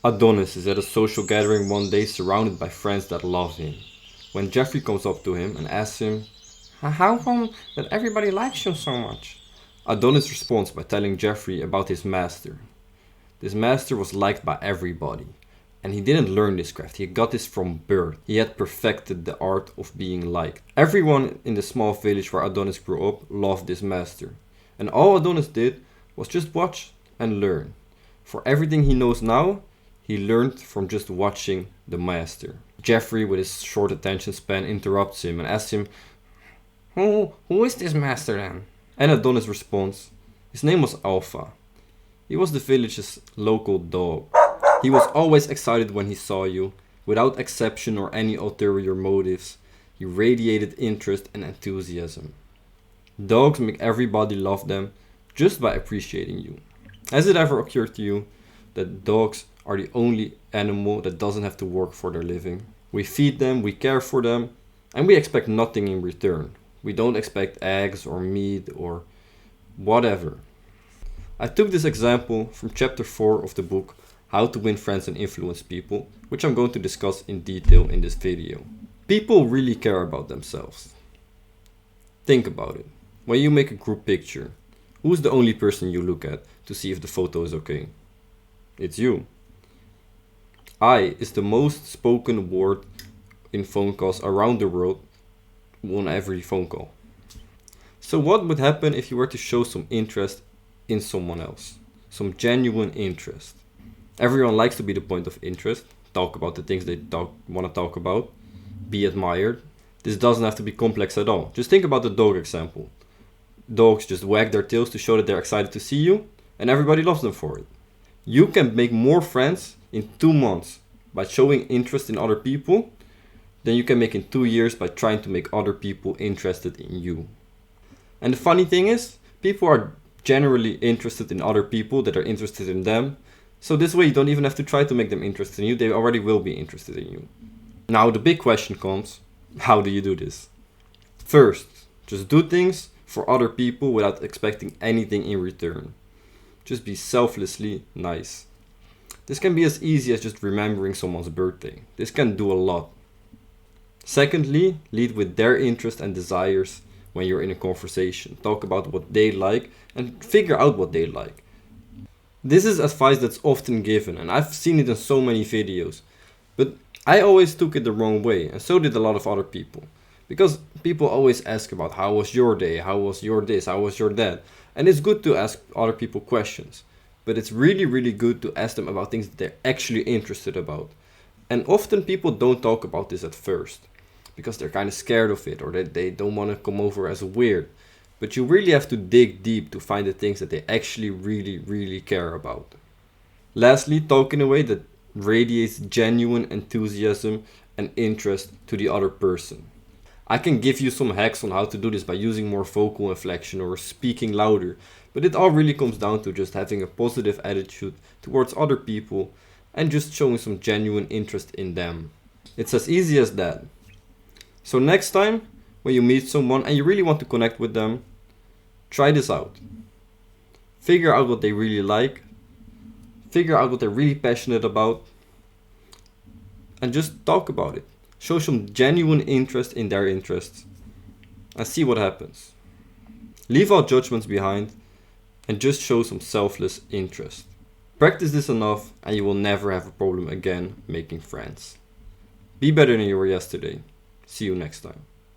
Adonis is at a social gathering one day surrounded by friends that love him. When Jeffrey comes up to him and asks him, "How come that everybody likes you so much?" Adonis responds by telling Jeffrey about his master. This master was liked by everybody. And he didn't learn this craft, he got this from birth. He had perfected the art of being liked. Everyone in the small village where Adonis grew up loved this master. And all Adonis did was just watch and learn. For everything he knows now, he learned from just watching the master. Jeffrey, with his short attention span, interrupts him and asks him, Who is this master then? And Adonis responds, his name was Alpha. He was the village's local dog. He was always excited when he saw you, without exception or any ulterior motives. He radiated interest and enthusiasm. Dogs make everybody love them just by appreciating you. Has it ever occurred to you that dogs are the only animal that doesn't have to work for their living? We feed them, we care for them, and we expect nothing in return. We don't expect eggs or meat or whatever. I took this example from chapter 4 of the book How to Win Friends and Influence People, which I'm going to discuss in detail in this video. People really care about themselves. Think about it. When you make a group picture, who's the only person you look at to see if the photo is okay? It's you. I is the most spoken word in phone calls around the world on every phone call. So what would happen if you were to show some interest in someone else? Some genuine interest. Everyone likes to be the point of interest, talk about the things they want to talk about, be admired. This doesn't have to be complex at all. Just think about the dog example. Dogs just wag their tails to show that they're excited to see you, and everybody loves them for it. You can make more friends in 2 months by showing interest in other people than you can make in 2 years by trying to make other people interested in you. And the funny thing is, people are generally interested in other people that are interested in them. So this way you don't even have to try to make them interested in you, they already will be interested in you. Now the big question comes, how do you do this? First, just do things for other people without expecting anything in return. Just be selflessly nice. This can be as easy as just remembering someone's birthday. This can do a lot. Secondly, lead with their interests and desires when you're in a conversation. Talk about what they like and figure out what they like. This is advice that's often given, and I've seen it in so many videos. But I always took it the wrong way, and so did a lot of other people. Because people always ask about how was your day, how was your this, how was your that. And it's good to ask other people questions. But it's really, really good to ask them about things that they're actually interested about. And often people don't talk about this at first, because they're kind of scared of it, or they don't want to come over as weird. But you really have to dig deep to find the things that they actually really, really care about. Lastly, talk in a way that radiates genuine enthusiasm and interest to the other person. I can give you some hacks on how to do this by using more vocal inflection or speaking louder, but it all really comes down to just having a positive attitude towards other people and just showing some genuine interest in them. It's as easy as that. So next time, when you meet someone and you really want to connect with them, try this out. Figure out what they really like. Figure out what they're really passionate about. And just talk about it. Show some genuine interest in their interests. And see what happens. Leave all judgments behind and just show some selfless interest. Practice this enough and you will never have a problem again making friends. Be better than you were yesterday. See you next time.